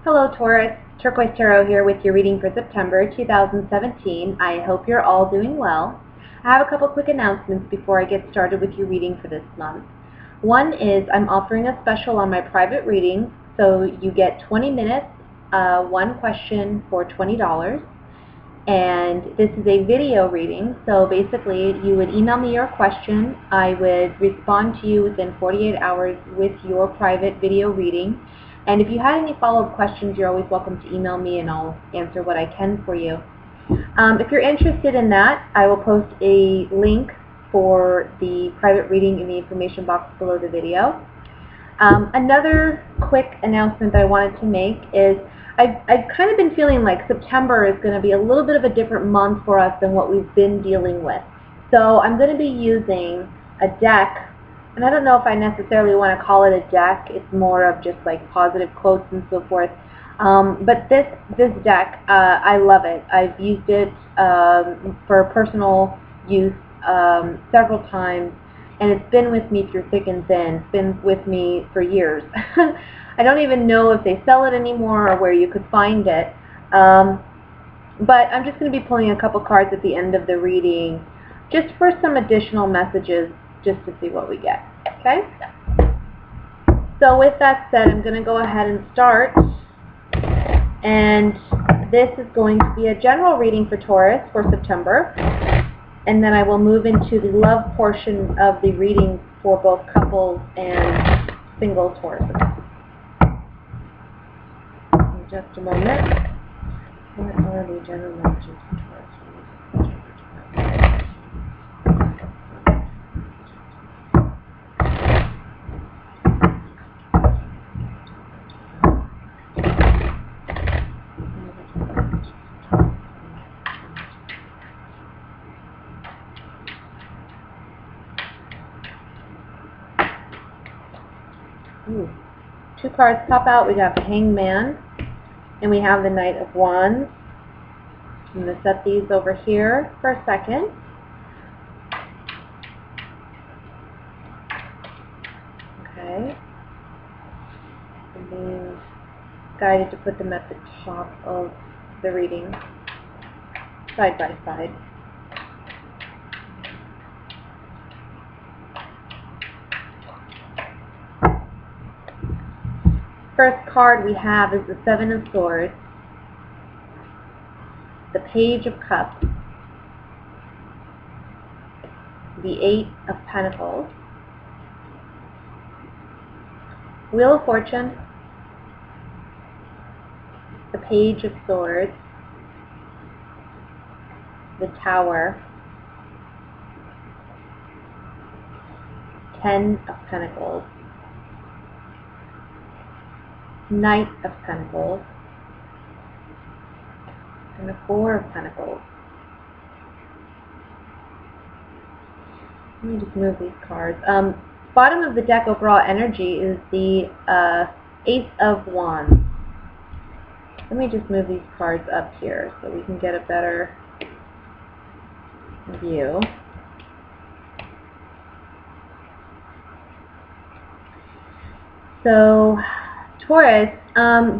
Hello Taurus, Turquoise Tarot here with your reading for September 2017. I hope you're all doing well. I have a couple quick announcements before I get started with your reading for this month. One is I'm offering a special on my private reading, so you get 20 minutes, one question for $20. And this is a video reading, so basically you would email me your question. I would respond to you within 48 hours with your private video reading. And if you had any follow-up questions, you're always welcome to email me and I'll answer what I can for you. If you're interested in that, I will post a link for the private reading in the information box below the video. Another quick announcement that I wanted to make is I've kind of been feeling like September is going to be a little bit of a different month for us than what we've been dealing with. So I'm going to be using a deck, and I don't know if I necessarily want to call it a deck. It's more of just like positive quotes and so forth. But this deck, I love it. I've used it for personal use several times, and it's been with me through thick and thin. It's been with me for years. I don't even know if they sell it anymore or where you could find it. But I'm just going to be pulling a couple cards at the end of the reading just for some additional messages, just to see what we get. Okay? So with that said, I'm going to go ahead and start. And this is going to be a general reading for Taurus for September. And then I will move into the love portion of the reading for both couples and single Tauruses. In just a moment. What are the general messages for Taurus? Ooh. Two cards pop out. We got the Hangman and we have the Knight of Wands. I'm going to set these over here for a second. Okay. I'm being guided to put them at the top of the reading, side by side. First card we have is the Seven of Swords, the Page of Cups, the Eight of Pentacles, Wheel of Fortune, the Page of Swords, the Tower, Ten of Pentacles, Knight of Pentacles, and the Four of Pentacles. Let me just move these cards. Bottom of the deck overall energy is the Ace of Wands. Let me just move these cards up here so we can get a better view. So Taurus,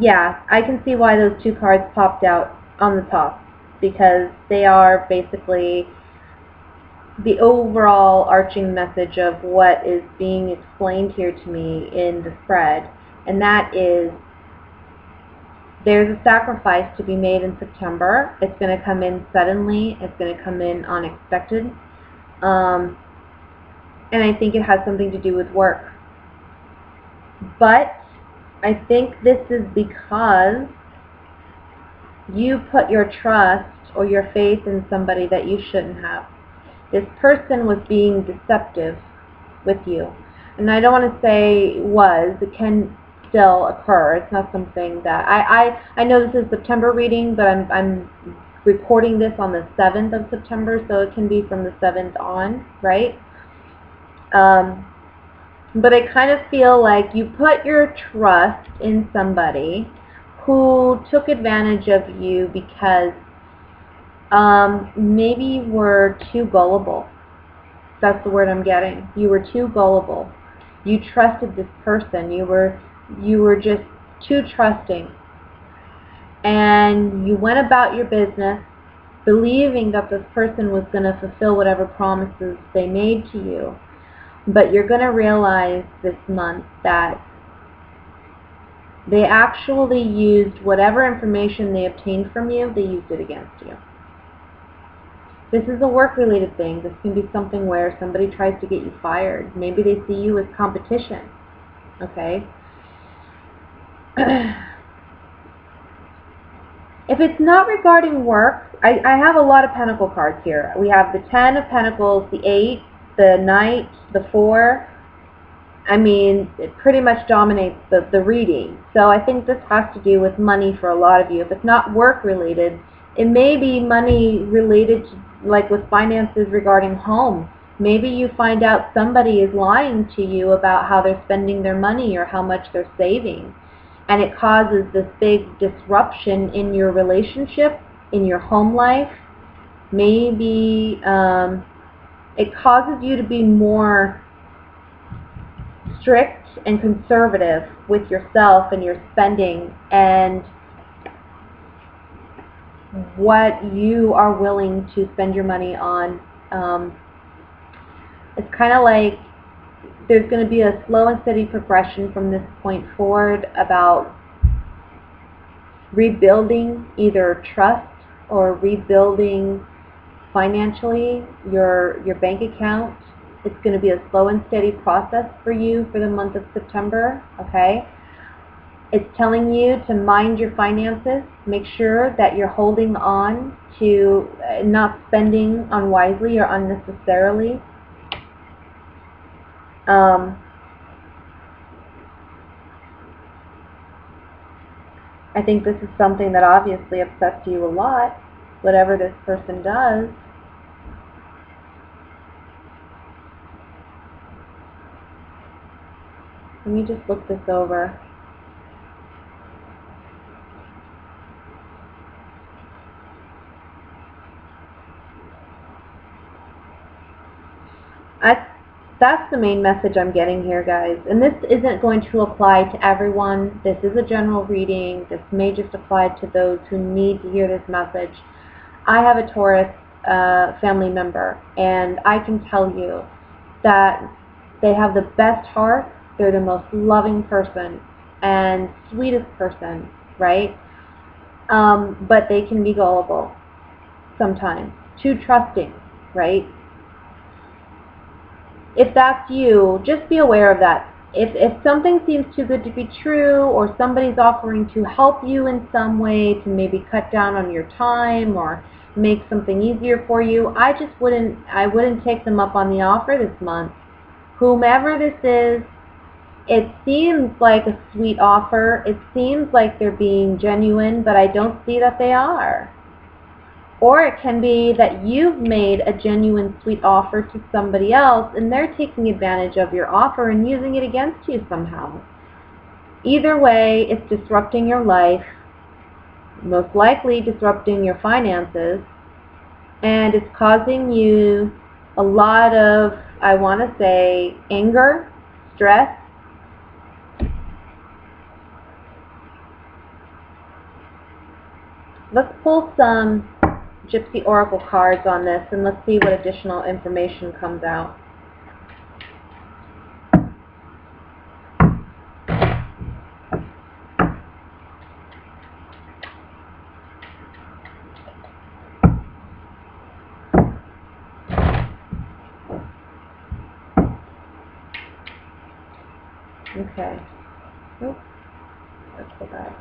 yeah, I can see why those two cards popped out on the top, because they are basically the overall arching message of what is being explained here to me in the spread, and that is there's a sacrifice to be made in September. It's going to come in suddenly. It's going to come in unexpected, and I think it has something to do with work. But I think this is because you put your trust or your faith in somebody that you shouldn't have. This person was being deceptive with you. And I don't want to say was. It can still occur. It's not something that... I know this is September reading, but I'm reporting this on the 7th of September, so it can be from the 7th on, right? But I kind of feel like you put your trust in somebody who took advantage of you because maybe you were too gullible. That's the word I'm getting. You were too gullible. You trusted this person. You were just too trusting. and you went about your business believing that this person was going to fulfill whatever promises they made to you. But you're going to realize this month that they actually used whatever information they obtained from you, they used it against you. This is a work-related thing. This can be something where somebody tries to get you fired. Maybe they see you as competition. Okay? If it's not regarding work, I have a lot of Pentacle cards here. We have the 10 of Pentacles, the 8, the Knight, the 4. I mean, it pretty much dominates the reading. So I think this has to do with money for a lot of you. If it's not work-related, it may be money related to, like with finances regarding home. Maybe you find out somebody is lying to you about how they're spending their money or how much they're saving. And it causes this big disruption in your relationship, in your home life. Maybe it causes you to be more strict and conservative with yourself and your spending and what you are willing to spend your money on. It's kind of like there's going to be a slow and steady progression from this point forward about rebuilding either trust or rebuilding financially your bank account. It's going to be a slow and steady process for you for the month of September, okay? It's telling you to mind your finances. Make sure that you're holding on to not spending unwisely or unnecessarily. I think this is something that obviously upsets you a lot, whatever this person does. Let me just look this over. That's the main message I'm getting here, guys. And this isn't going to apply to everyone. This is a general reading. This may just apply to those who need to hear this message. I have a Taurus family member, and I can tell you that they have the best heart. They're the most loving person and sweetest person, right? But they can be gullible sometimes, too trusting, right? If that's you, just be aware of that. If something seems too good to be true, or somebody's offering to help you in some way to maybe cut down on your time or make something easier for you, I wouldn't take them up on the offer this month. Whomever this is, it seems like a sweet offer. It seems like they're being genuine, but I don't see that they are. Or it can be that you've made a genuine sweet offer to somebody else and they're taking advantage of your offer and using it against you somehow. Either way, it's disrupting your life, most likely disrupting your finances, and it's causing you a lot of, I want to say, anger, stress. Let's pull some Gypsy Oracle cards on this, and let's see what additional information comes out. Okay. Oops. Let's go back.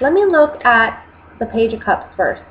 Let me look at the Page of Cups first.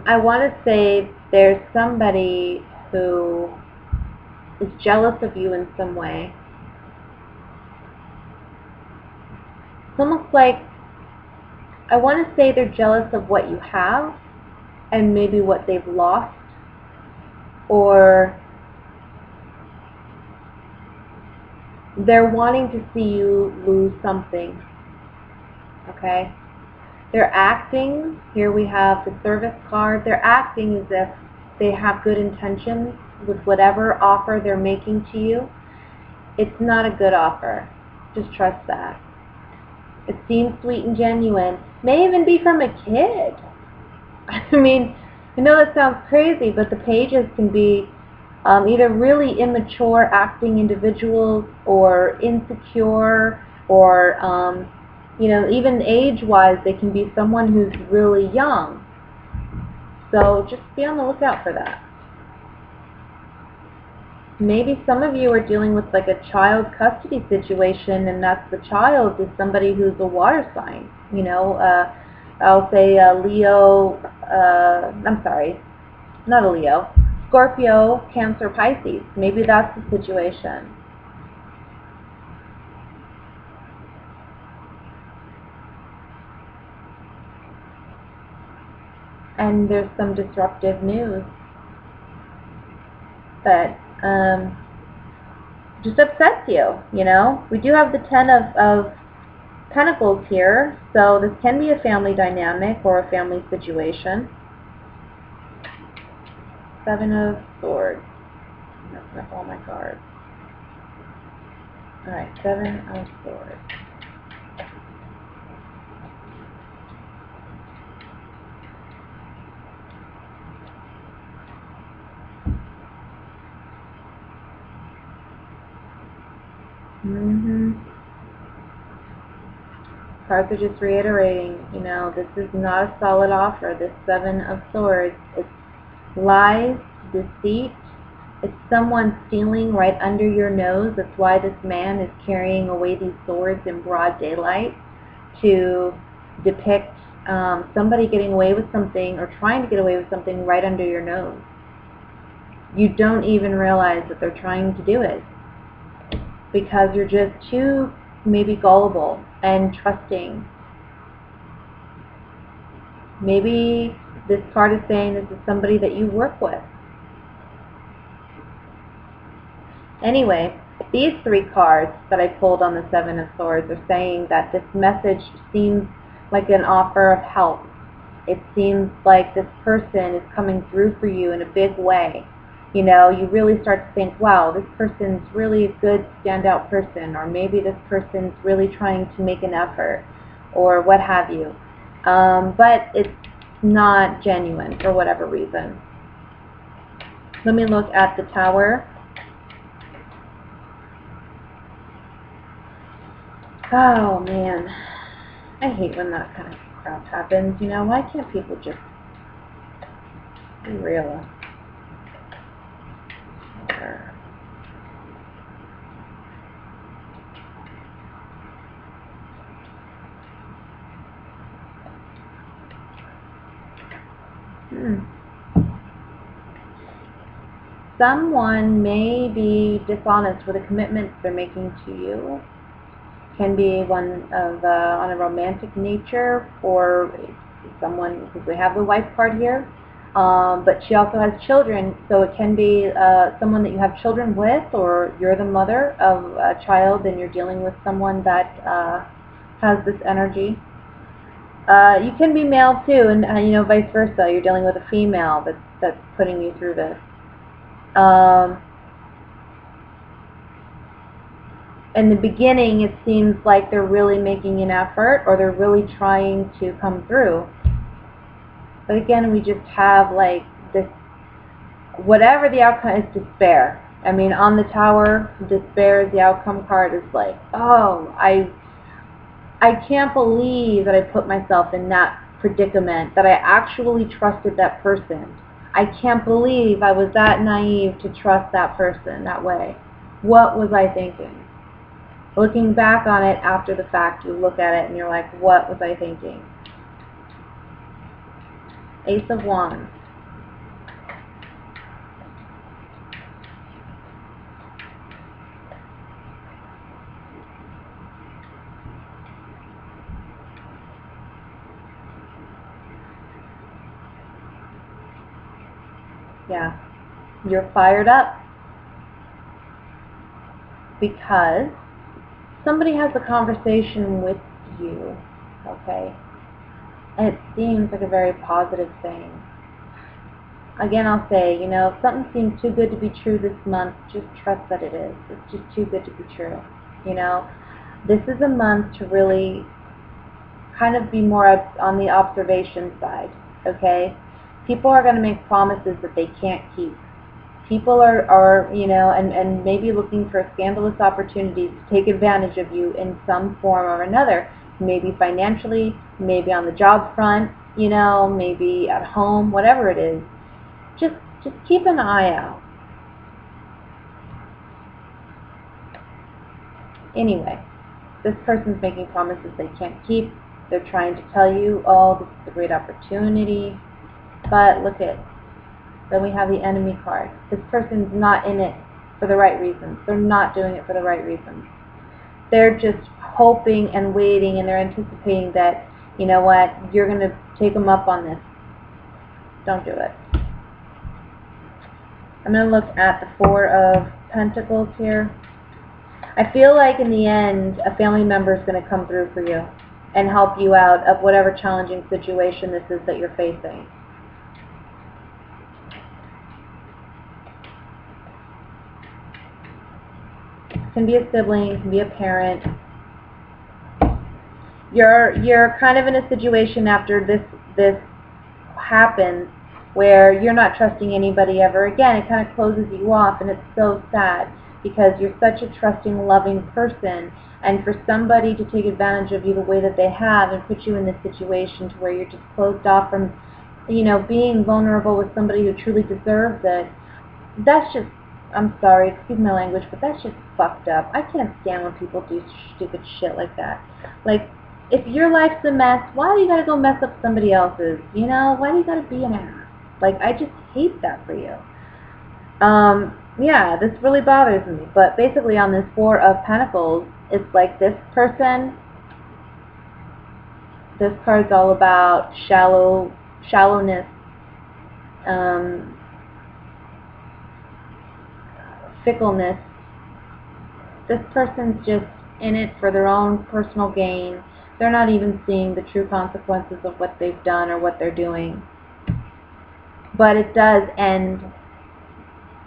I want to say there's somebody who is jealous of you in some way. It's almost like, I want to say they're jealous of what you have and maybe what they've lost, or they're wanting to see you lose something. Okay? They're acting, here we have the service card, they're acting as if they have good intentions with whatever offer they're making to you. It's not a good offer. Just trust that. It seems sweet and genuine. May even be from a kid. I mean, I know that sounds crazy, but the pages can be either really immature acting individuals or insecure, or you know, even age-wise, they can be someone who's really young. So just be on the lookout for that. Maybe some of you are dealing with like a child custody situation, and that's the child is somebody who's a water sign. You know, I'll say Leo, I'm sorry, not a Leo, Scorpio, Cancer, Pisces. Maybe that's the situation. And there's some disruptive news that just upsets you, you know. We do have the Ten of Pentacles here, so this can be a family dynamic or a family situation. Seven of Swords. That's not all my cards. Alright, Seven of Swords. Cards are just reiterating, you know, this is not a solid offer. This Seven of Swords, it's lies, deceit. It's someone stealing right under your nose. That's why this man is carrying away these swords in broad daylight, to depict somebody getting away with something or trying to get away with something right under your nose. You don't even realize that they're trying to do it, because you're just too maybe gullible and trusting. Maybe this card is saying this is somebody that you work with. Anyway, these three cards that I pulled on the Seven of Swords are saying that this message seems like an offer of help. It seems like this person is coming through for you in a big way. You know, you really start to think, wow, this person's really a good standout person, or maybe this person's really trying to make an effort, or what have you. But it's not genuine for whatever reason. Let me look at the Tower. Oh, man. I hate when that kind of crap happens. You know, why can't people just be real? Someone may be dishonest with a commitment they're making to you. Can be one of on a romantic nature, or someone, because we have the wife card here, but she also has children, so it can be someone that you have children with, or you're the mother of a child and you're dealing with someone that has this energy. You can be male too, and you know, vice versa. You're dealing with a female that's putting you through this. In the beginning, it seems like they're really making an effort, or they're really trying to come through. But again, we just have like this, whatever the outcome is, despair. I mean, on the Tower, despair is the outcome card. Is like, oh, I can't believe that I put myself in that predicament, that I actually trusted that person. I can't believe I was that naive to trust that person that way. What was I thinking? Looking back on it after the fact, you look at it and you're like, what was I thinking? Ace of Wands. Yeah. You're fired up because somebody has a conversation with you, okay? And it seems like a very positive thing. Again, I'll say, if something seems too good to be true this month, just trust that it is. It's just too good to be true. This is a month to really kind of be more on the observation side, okay? People are going to make promises that they can't keep. People are and maybe looking for scandalous opportunities to take advantage of you in some form or another. Maybe financially, maybe on the job front, maybe at home, whatever it is. Just keep an eye out. Anyway, this person's making promises they can't keep. They're trying to tell you, oh, this is a great opportunity. But look at, then we have the enemy card. This person's not in it for the right reasons. They're not doing it for the right reasons. They're just hoping and waiting, and they're anticipating that, you know what, you're going to take them up on this. Don't do it. I'm going to look at the Four of Pentacles here. I feel like in the end, a family member is going to come through for you and help you out of whatever challenging situation this is that you're facing. It can be a sibling, it can be a parent. You're kind of in a situation after this happens where you're not trusting anybody ever again. It kind of closes you off, and it's so sad because you're such a trusting, loving person, and for somebody to take advantage of you the way that they have and put you in this situation to where you're just closed off from, being vulnerable with somebody who truly deserves it, that's just, I'm sorry, excuse my language, but that's just fucked up. I can't stand when people do stupid shit like that. Like, if your life's a mess, why do you gotta go mess up somebody else's? Why do you gotta be an ass? Like, I just hate that for you. Yeah, this really bothers me. But basically on this Four of Pentacles, it's like this person, this card's all about shallowness, fickleness. This person's just in it for their own personal gain. They're not even seeing the true consequences of what they've done or what they're doing. But it does end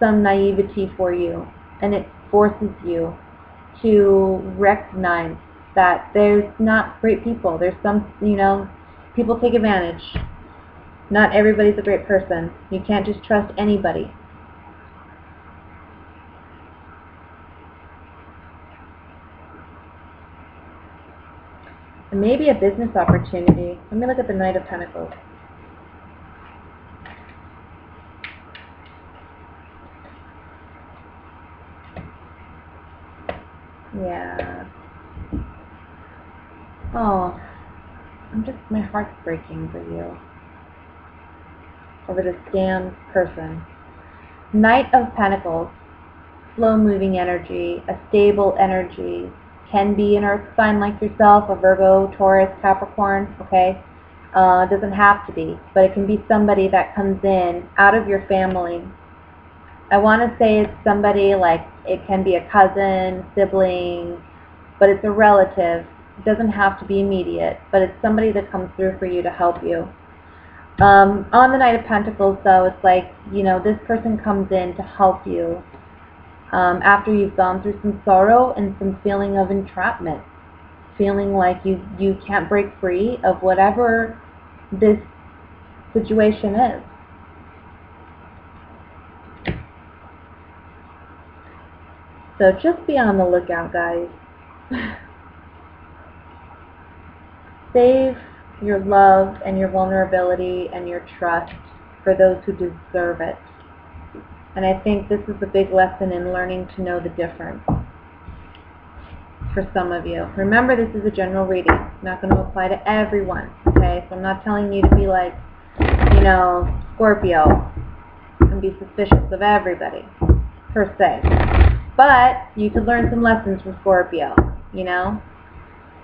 some naivety for you, and it forces you to recognize that there's not great people. There's some, people take advantage. Not everybody's a great person. You can't just trust anybody. And maybe a business opportunity. Let me look at the Knight of Pentacles. Yeah. Oh, my heart's breaking for you. Over this damn person. Knight of Pentacles. Slow-moving energy, a stable energy. Can be an earth sign like yourself, a Virgo, Taurus, Capricorn, okay? It doesn't have to be, but it can be somebody that comes in out of your family. I want to say it's somebody like, it can be a cousin, sibling, but it's a relative. It doesn't have to be immediate, but it's somebody that comes through for you to help you. On the Knight of Pentacles, though, it's like, this person comes in to help you after you've gone through some sorrow and some feeling of entrapment, feeling like you can't break free of whatever this situation is. So just be on the lookout, guys. Save your love and your vulnerability and your trust for those who deserve it. And I think this is a big lesson in learning to know the difference for some of you. Remember, this is a general reading. It's not going to apply to everyone, okay? So I'm not telling you to be like, Scorpio and be suspicious of everybody, per se. But you could learn some lessons from Scorpio,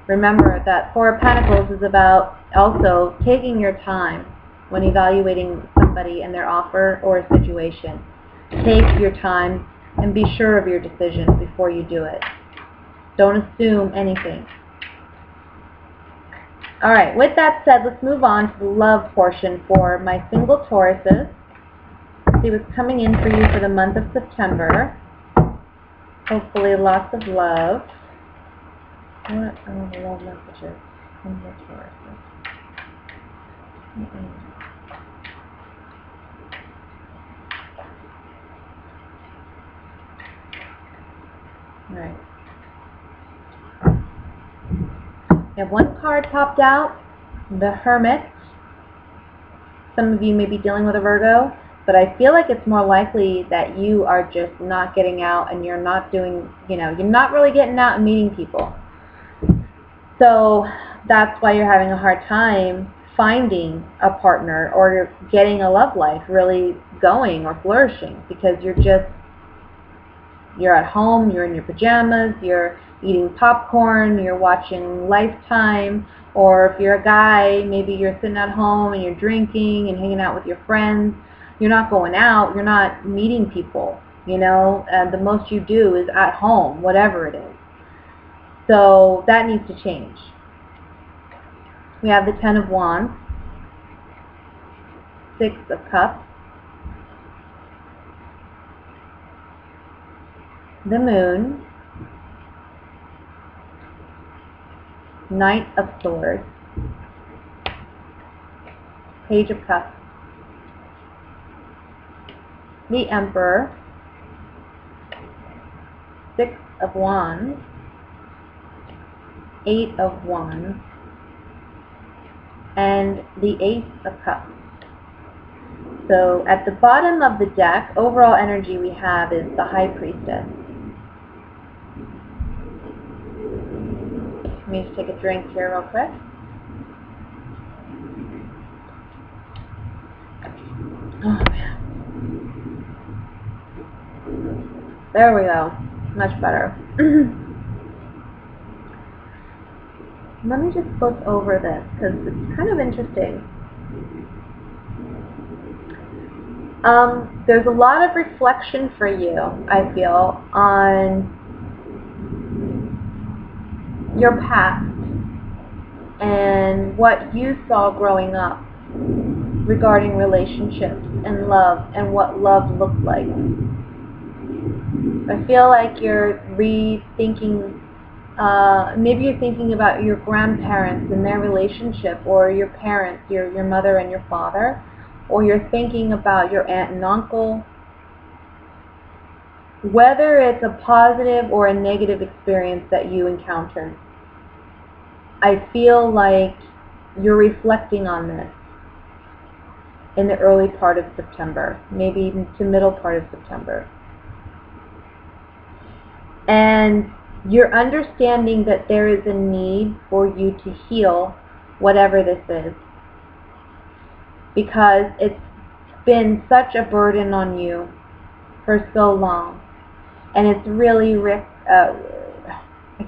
Remember that Four of Pentacles is about also taking your time when evaluating somebody and their offer or a situation. Take your time and be sure of your decision before you do it. Don't assume anything. Alright, with that said, let's move on to the love portion for my single Tauruses. See what's coming in for you for the month of September. Hopefully lots of love. What are the love messages from the Tauruses? Alright. We have one card popped out, the Hermit. Some of you may be dealing with a Virgo, but I feel like it's more likely that you are just not getting out and you're not doing, you're not really getting out and meeting people. So that's why you're having a hard time finding a partner or you're getting a love life really going or flourishing, because you're at home, you're in your pajamas, you're eating popcorn, you're watching Lifetime, or if you're a guy, maybe you're sitting at home and you're drinking and hanging out with your friends. You're not going out, you're not meeting people, and the most you do is at home, whatever it is. So that needs to change. We have the Ten of Wands, Six of Cups, the Moon, Knight of Swords, Page of Cups, the Emperor, Six of Wands, Eight of Wands, and the Ace of Cups. So at the bottom of the deck, overall energy we have is the High Priestess. Let me just take a drink here real quick. Oh man. There we go. Much better. Let me just look over this because it's kind of interesting. There's a lot of reflection for you, I feel, on your past and what you saw growing up regarding relationships and love and what love looked like. I feel like you're rethinking, maybe you're thinking about your grandparents and their relationship, or your parents, your mother and your father, or you're thinking about your aunt and uncle. Whether it's a positive or a negative experience that you encountered, I feel like you're reflecting on this in the early part of September, maybe even to middle part of September. And you're understanding that there is a need for you to heal whatever this is, because it's been such a burden on you for so long. And it's really, I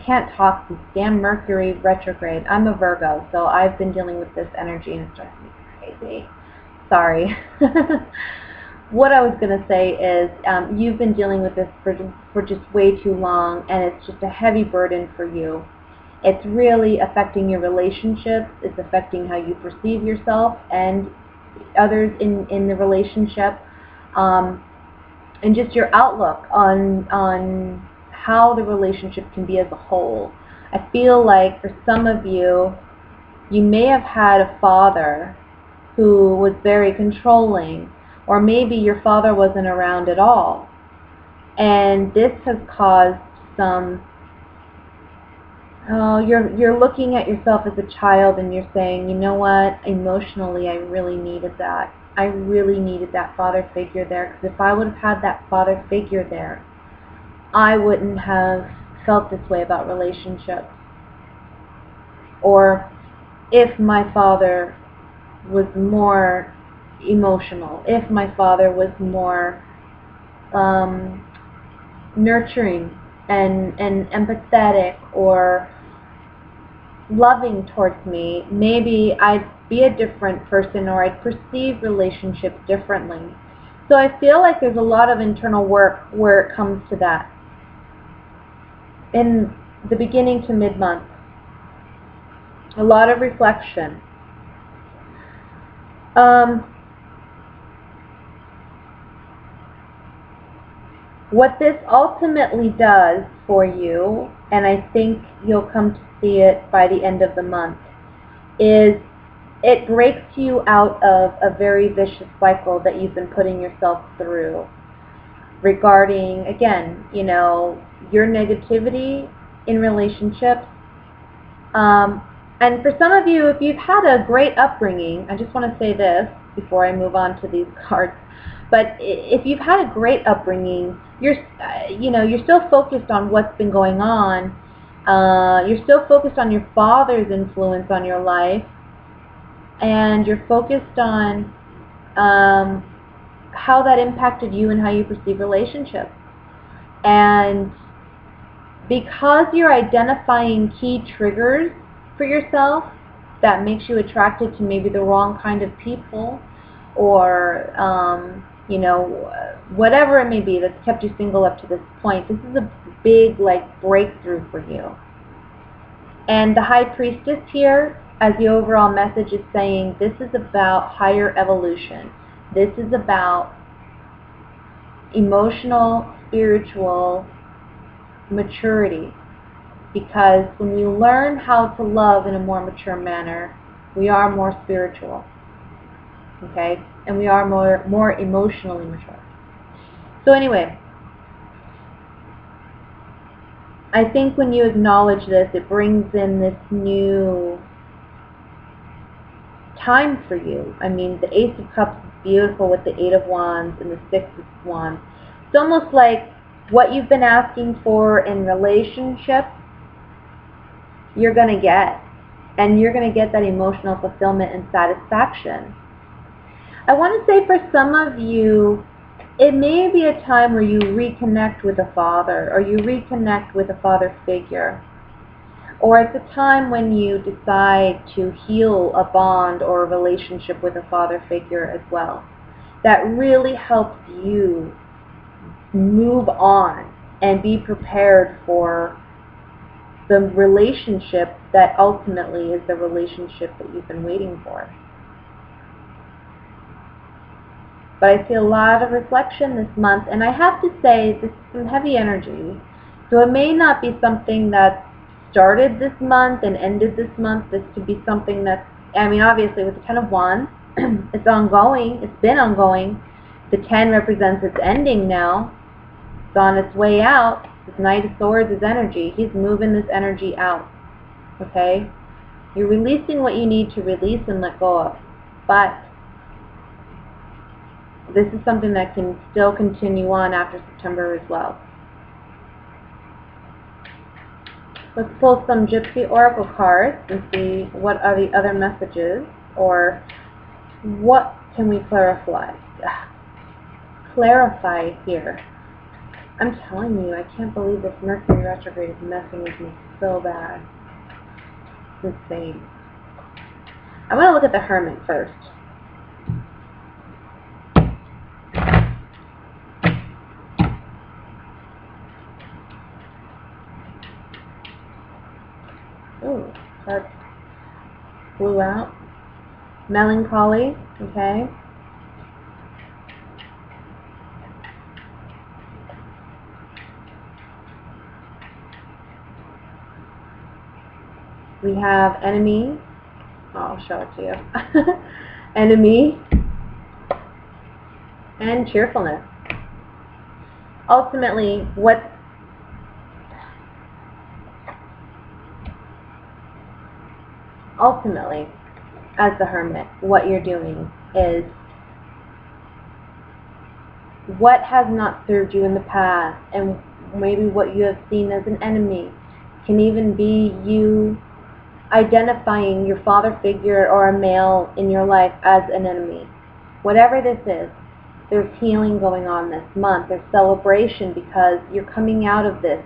can't talk, this damn Mercury retrograde. I'm a Virgo, so I've been dealing with this energy and it's driving me crazy. Sorry. What I was going to say is you've been dealing with this for just way too long, and it's just a heavy burden for you. It's really affecting your relationships. It's affecting how you perceive yourself and others in the relationship, and just your outlook on how the relationship can be as a whole. I feel like for some of you, you may have had a father who was very controlling, or maybe your father wasn't around at all. And this has caused some, you're looking at yourself as a child and you're saying, you know what, emotionally I really needed that. I really needed that father figure there, because if I would have had that father figure there, I wouldn't have felt this way about relationships. Or if my father was more emotional, if my father was more nurturing and empathetic, or loving towards me, maybe I'd be a different person, or I'd perceive relationships differently. So I feel like there's a lot of internal work where it comes to that in the beginning to mid-month. A lot of reflection. What this ultimately does for you, and I think you'll come to see it by the end of the month, is it breaks you out of a very vicious cycle that you've been putting yourself through regarding, again, you know, your negativity in relationships. And for some of you, if you've had a great upbringing, I just want to say this before I move on to these cards, but if you've had a great upbringing, you're still focused on what's been going on. You're still focused on your father's influence on your life, and you're focused on how that impacted you and how you perceive relationships. And because you're identifying key triggers for yourself that makes you attracted to maybe the wrong kind of people, or you know, whatever it may be that's kept you single up to this point, this is a big breakthrough for you. And the High Priestess here, as the overall message, is saying this is about higher evolution. This is about emotional, spiritual maturity. Because when we learn how to love in a more mature manner, we are more spiritual. Okay? And we are more emotionally mature. So anyway, I think when you acknowledge this, it brings in this new time for you. I mean, the Ace of Cups is beautiful with the Eight of Wands and the Six of Wands. It's almost like what you've been asking for in relationships, you're going to get. And you're going to get that emotional fulfillment and satisfaction. I want to say for some of you, it may be a time where you reconnect with a father, or you reconnect with a father figure. Or it's a time when you decide to heal a bond or a relationship with a father figure as well. That really helps you move on and be prepared for the relationship that ultimately is the relationship that you've been waiting for. But I see a lot of reflection this month, and I have to say this is some heavy energy. So it may not be something that started this month and ended this month. This could be something that's, I mean, obviously with the Ten of Wands, it's ongoing. It's been ongoing. The 10 represents its ending now. It's on its way out. This Knight of Swords is energy. He's moving this energy out. Okay? You're releasing what you need to release and let go of. But this is something that can still continue on after September as well. Let's pull some Gypsy Oracle cards and see what are the other messages, or what can we clarify? Clarify here. I'm telling you, I can't believe this Mercury retrograde is messing with me so bad. It's insane. I want to look at the Hermit first. Ooh, card flew out. Melancholy, okay. We have enemy. Oh, I'll show it to you. Enemy. And cheerfulness. Ultimately, as the Hermit, what you're doing is what has not served you in the past, and maybe what you have seen as an enemy can even be you identifying your father figure or a male in your life as an enemy. Whatever this is, there's healing going on this month. There's celebration because you're coming out of this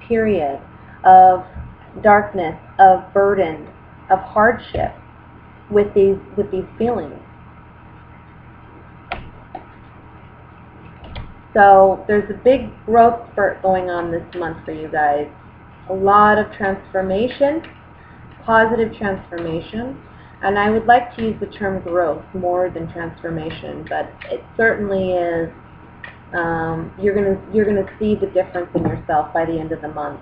period of darkness of burden, of hardship with these feelings. So there's a big growth spurt going on this month for you guys. A lot of transformation, positive transformation, and I would like to use the term growth more than transformation, but it certainly is. You're gonna see the difference in yourself by the end of the month,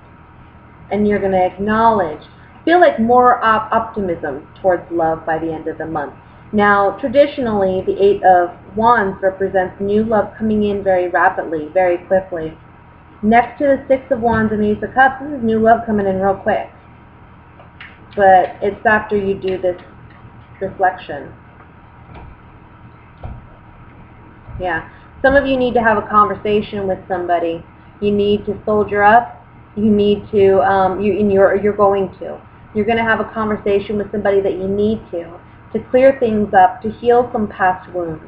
and you're gonna acknowledge, feel like more optimism towards love by the end of the month. Now, traditionally, the Eight of Wands represents new love coming in very rapidly, very quickly. Next to the Six of Wands and the Ace of Cups, this is new love coming in real quick. But it's after you do this reflection. Yeah. Some of you need to have a conversation with somebody. You need to soldier up. You need to, you're going to. You're going to have a conversation with somebody that you need to clear things up, to heal some past wounds.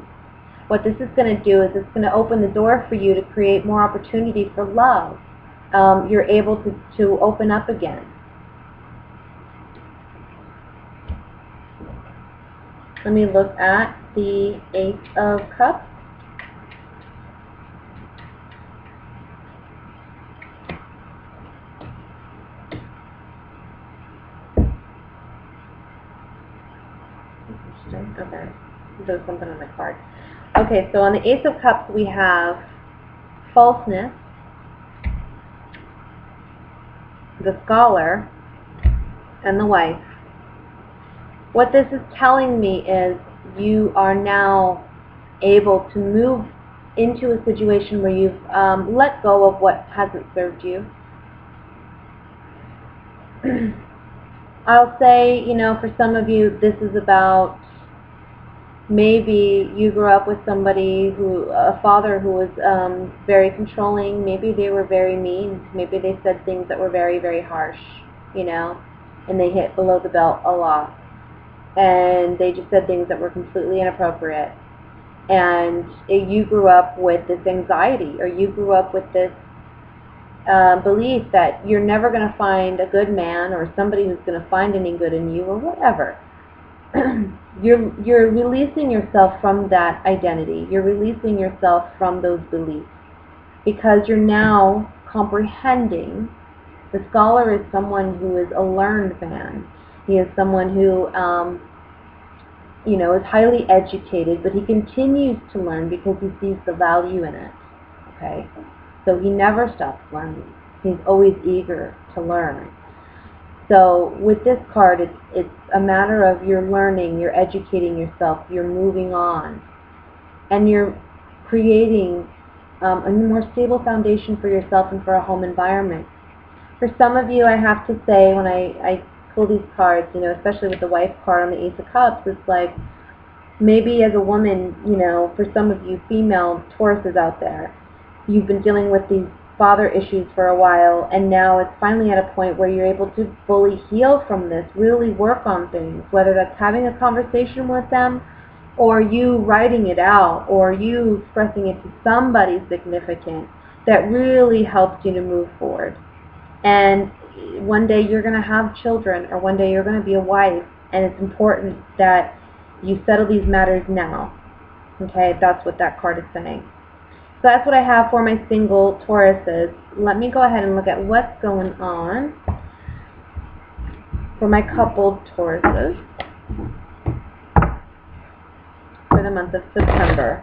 What this is going to do is it's going to open the door for you to create more opportunity for love. You're able to open up again. Let me look at the Ace of Cups. Okay, there's something on the card. Okay, so on the Ace of Cups we have falseness, the Scholar, and the Wife. What this is telling me is you are now able to move into a situation where you've let go of what hasn't served you. I'll say, you know, for some of you, this is about maybe you grew up with somebody a father who was very controlling. Maybe they were very mean. Maybe they said things that were very, very harsh, you know, and they hit below the belt a lot. And they just said things that were completely inappropriate. And you grew up with this anxiety, or you grew up with this belief that you're never going to find a good man or somebody who's going to find any good in you or whatever. You're releasing yourself from that identity. You're releasing yourself from those beliefs because you're now comprehending. The Scholar is someone who is a learned man. He is someone who you know, is highly educated, but he continues to learn because he sees the value in it. Okay? So he never stops learning. He's always eager to learn. So with this card, it's a matter of you're learning, you're educating yourself, you're moving on, and you're creating a more stable foundation for yourself and for a home environment. For some of you, I have to say, when I pull these cards, you know, especially with the Wife card on the Ace of Cups, it's like maybe as a woman, you know, for some of you female Tauruses out there, you've been dealing with these father issues for a while, and now it's finally at a point where you're able to fully heal from this, really work on things, whether that's having a conversation with them, or you writing it out, or you expressing it to somebody significant that really helps you to move forward. And one day you're going to have children, or one day you're going to be a wife, and it's important that you settle these matters now. Okay, that's what that card is saying. So that's what I have for my single Tauruses. Let me go ahead and look at what's going on for my coupled Tauruses for the month of September.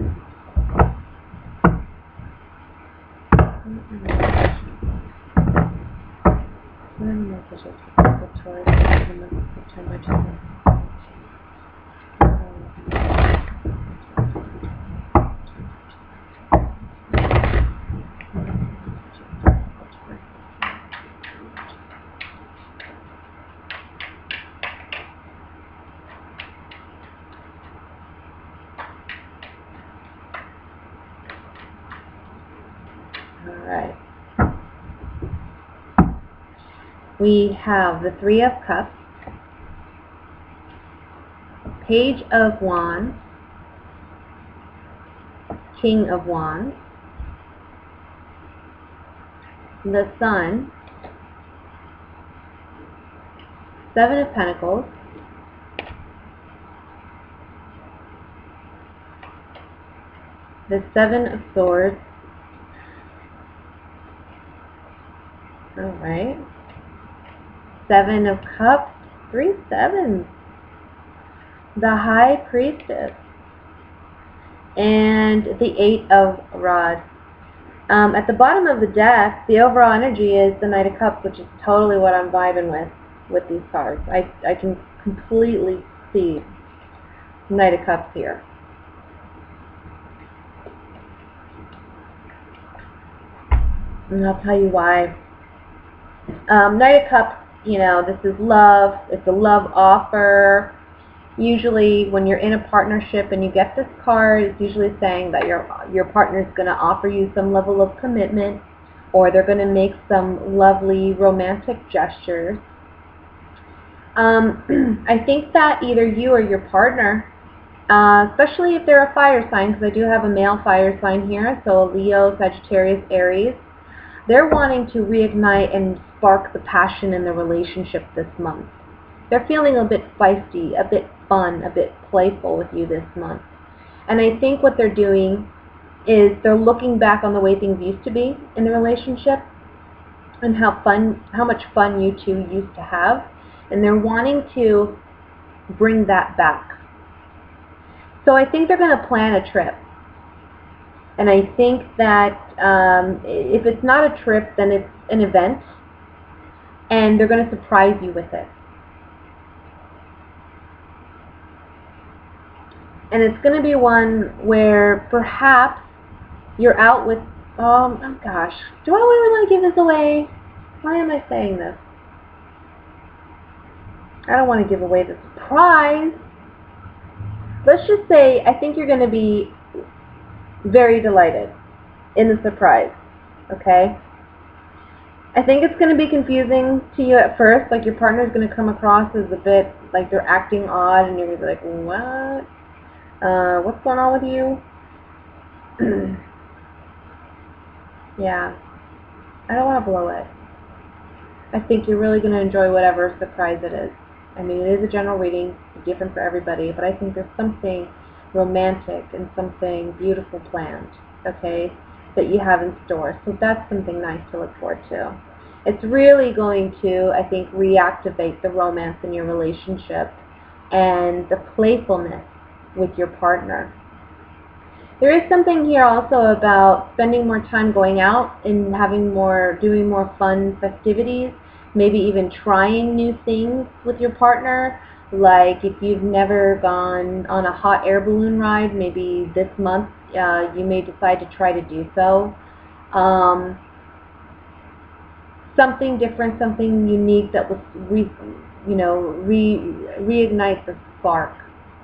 Alright. We have the Three of Cups, Page of Wands, King of Wands, the Sun, Seven of Pentacles, the Seven of Swords. Alright. Seven of Cups, 3 sevens. The High Priestess. And the Eight of Rods. At the bottom of the deck, the overall energy is the Knight of Cups, which is totally what I'm vibing with these cards. I can completely see Knight of Cups here. And I'll tell you why. Knight of Cups, you know, this is love. It's a love offer. Usually when you're in a partnership and you get this card, it's usually saying that your partner is going to offer you some level of commitment, or they're going to make some lovely romantic gestures. I think that either you or your partner, especially if they're a fire sign, because I do have a male fire sign here, so a Leo, Sagittarius, Aries, they're wanting to reignite and spark the passion in the relationship this month. They're feeling a bit feisty, a bit fun, a bit playful with you this month. And I think what they're doing is they're looking back on the way things used to be in the relationship and how much fun you two used to have. And they're wanting to bring that back. So I think they're going to plan a trip. And I think that if it's not a trip, then it's an event. And they're going to surprise you with it. And it's going to be one where perhaps you're out with, oh gosh, do I really want to give this away? Why am I saying this? I don't want to give away the surprise. Let's just say I think you're going to be very delighted in the surprise, okay? I think it's going to be confusing to you at first, like your partner's going to come across as a bit like they're acting odd, and you're going to be like, what? What's going on with you? Yeah, I don't want to blow it. I think you're really going to enjoy whatever surprise it is. I mean, it is a general reading, different for everybody, but I think there's something romantic and something beautiful planned, okay, that you have in store. So that's something nice to look forward to. It's really going to, I think, reactivate the romance in your relationship and the playfulness with your partner. There is something here also about spending more time going out and doing more fun festivities, maybe even trying new things with your partner. Like if you've never gone on a hot air balloon ride, maybe this month you may decide to try to do so. Something different, something unique that will reignite the spark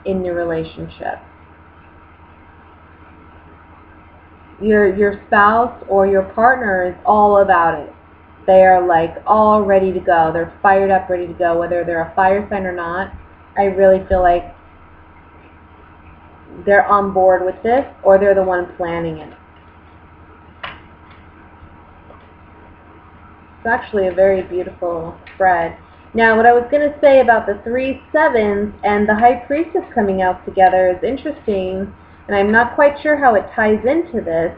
in your relationship. Your spouse or your partner is all about it. They are like all ready to go. They're fired up, ready to go, whether they're a fire sign or not. I really feel like they're on board with this, or they're the one planning it. It's actually a very beautiful spread. Now, what I was going to say about the 3 sevens and the High Priestess coming out together is interesting, and I'm not quite sure how it ties into this,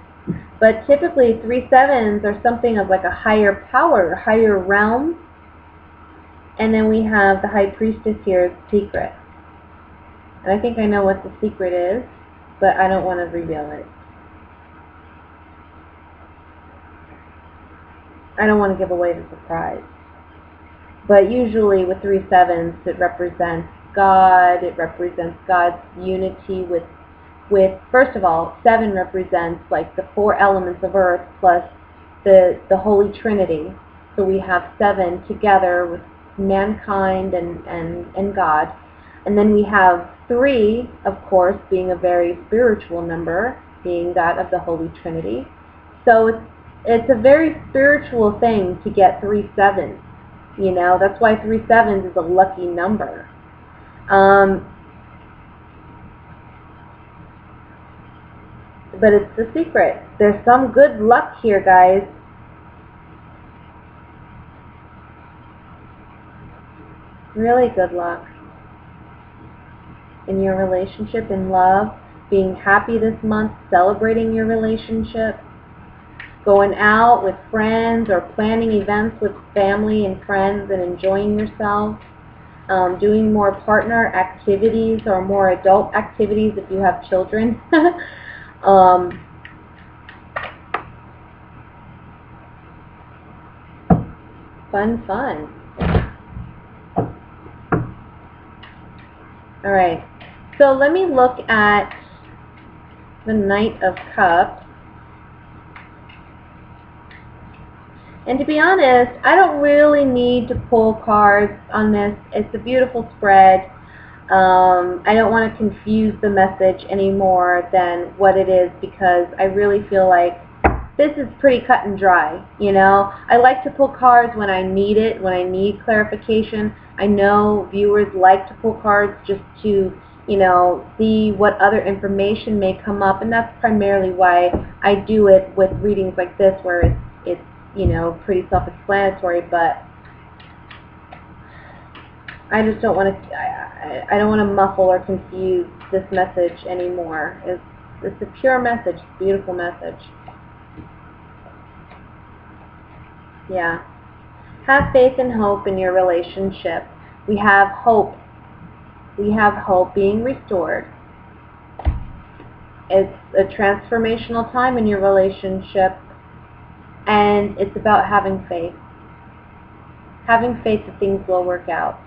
but typically 3 sevens are something of like a higher power, higher realm, and then we have the High Priestess here as secret. And I think I know what the secret is, but I don't want to reveal it. I don't want to give away the surprise. But usually with 3 sevens, it represents God. It represents God's unity with first of all, 7 represents like the 4 elements of earth plus the Holy Trinity. So we have 7 together with mankind and God. And then we have 3, of course, being a very spiritual number, being that of the Holy Trinity. So it's a very spiritual thing to get 3 sevens. You know, that's why 3 sevens is a lucky number. But it's the secret. There's some good luck here, guys. Really good luck in your relationship, in love, being happy this month, celebrating your relationship, going out with friends or planning events with family and friends and enjoying yourself, doing more partner activities or more adult activities if you have children. Fun. All right, so let me look at the Knight of Cups. And to be honest, I don't really need to pull cards on this. It's a beautiful spread. I don't want to confuse the message any more than what it is, because I really feel like this is pretty cut and dry, you know. I like to pull cards when I need it, when I need clarification. I know viewers like to pull cards just to, you know, see what other information may come up, and that's primarily why I do it with readings like this, where it's you know, pretty self-explanatory, but I just don't want to, I don't want to muffle or confuse this message anymore. It's a pure message, it's a beautiful message. Yeah. Have faith and hope in your relationship. We have hope. We have hope being restored. It's a transformational time in your relationship, and it's about having faith. Having faith that things will work out.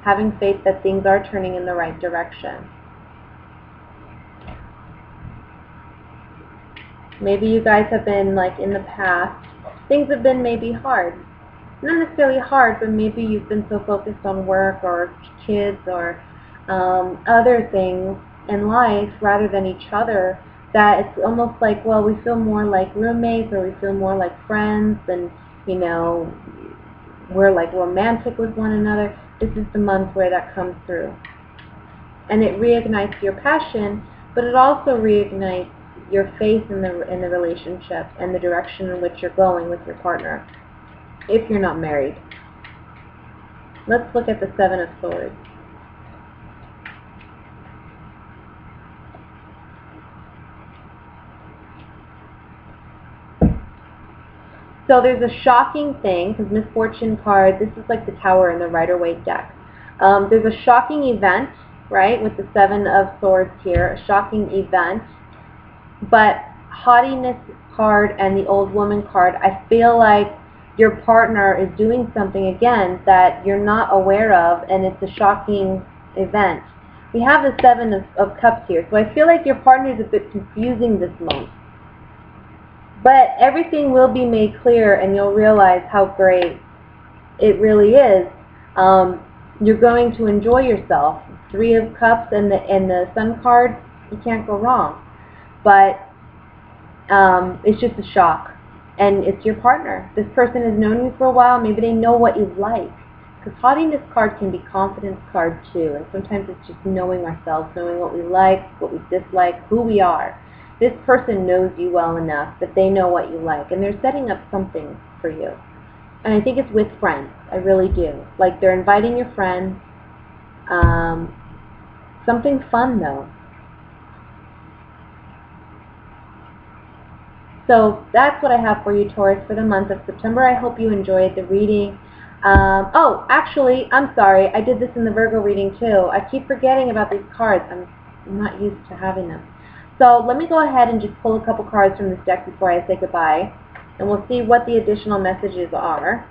Having faith that things are turning in the right direction. Maybe you guys have been, like in the past, things have been maybe hard. Not necessarily hard, but maybe you've been so focused on work or kids or other things in life rather than each other, that it's almost like, well, we feel more like roommates, or we feel more like friends, and, you know, we're like romantic with one another. This is the month where that comes through. And it reignites your passion, but it also reignites your faith in the relationship and the direction in which you're going with your partner, if you're not married. Let's look at the Seven of Swords. So there's a shocking thing, because misfortune card, this is like the Tower in the Rider-Waite deck. There's a shocking event, right, with the Seven of Swords here, a shocking event. But haughtiness card and the Old Woman card, I feel like your partner is doing something, again, that you're not aware of, and it's a shocking event. We have the Seven of Cups here, so I feel like your partner is a bit confusing this month. But everything will be made clear, and you'll realize how great it really is. You're going to enjoy yourself. Three of Cups and the Sun card, you can't go wrong. But it's just a shock. And it's your partner. This person has known you for a while. Maybe they know what you like. Because haughtiness card can be confidence card too. And sometimes it's just knowing ourselves, knowing what we like, what we dislike, who we are. This person knows you well enough that they know what you like, and they're setting up something for you. And I think it's with friends. I really do. Like, they're inviting your friends. Something fun, though. So that's what I have for you, Taurus, for the month of September. I hope you enjoyed the reading. Oh, actually, I'm sorry. I did this in the Virgo reading, too. I keep forgetting about these cards. I'm not used to having them. So let me go ahead and just pull a couple cards from this deck before I say goodbye, and we'll see what the additional messages are.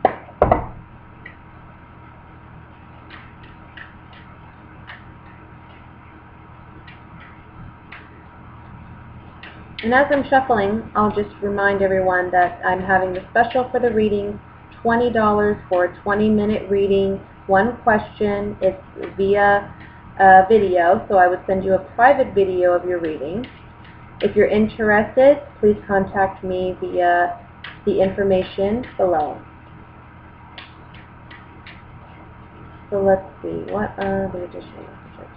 And as I'm shuffling, I'll just remind everyone that I'm having the special for the reading, $20 for a 20-minute reading, one question. It's via video, so I would send you a private video of your reading. If you're interested, please contact me via the information below. So let's see, what are the additional messages?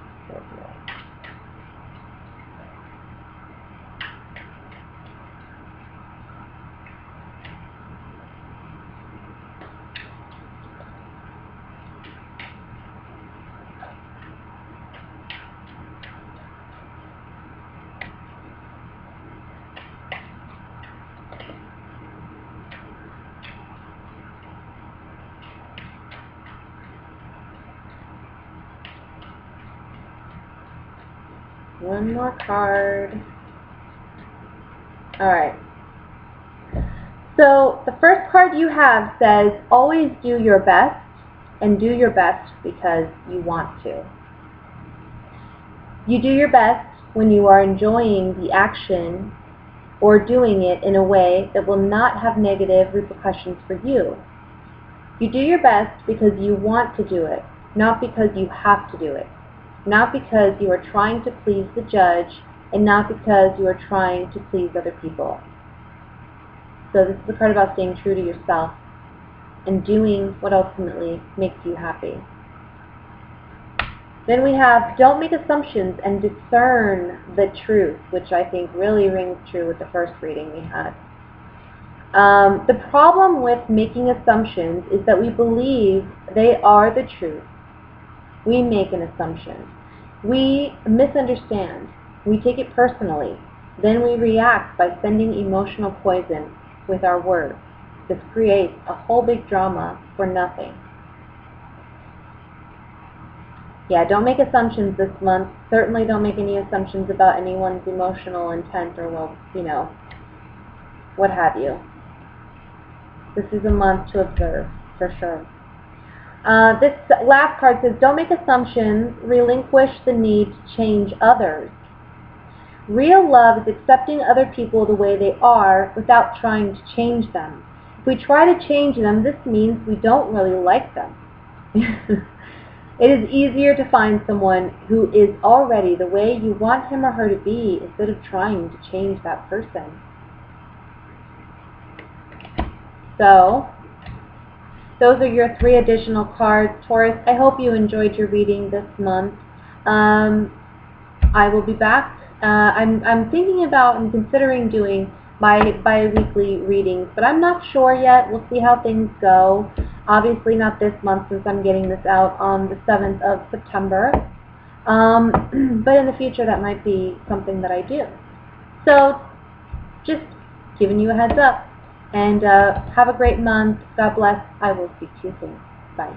One more card. Alright. So the first card you have says, always do your best, and do your best because you want to. You do your best when you are enjoying the action or doing it in a way that will not have negative repercussions for you. You do your best because you want to do it, not because you have to do it. Not because you are trying to please the judge, and not because you are trying to please other people. So this is a card about staying true to yourself and doing what ultimately makes you happy. Then we have, don't make assumptions and discern the truth, which I think really rings true with the first reading we had. The problem with making assumptions is that we believe they are the truth. We make an assumption. We misunderstand. We take it personally. Then we react by sending emotional poison with our words. This creates a whole big drama for nothing. Yeah, don't make assumptions this month. Certainly don't make any assumptions about anyone's emotional intent or, well, you know, what have you. This is a month to observe, for sure. This last card says, don't make assumptions, relinquish the need to change others. Real love is accepting other people the way they are without trying to change them. If we try to change them, this means we don't really like them. It is easier to find someone who is already the way you want him or her to be instead of trying to change that person. So, those are your 3 additional cards, Taurus. I hope you enjoyed your reading this month. I will be back. I'm thinking about and considering doing my bi-weekly readings, but I'm not sure yet. We'll see how things go. Obviously not this month since I'm getting this out on the 7th of September. But in the future that might be something that I do. So, just giving you a heads up. And have a great month. God bless. I will speak to you soon. Bye.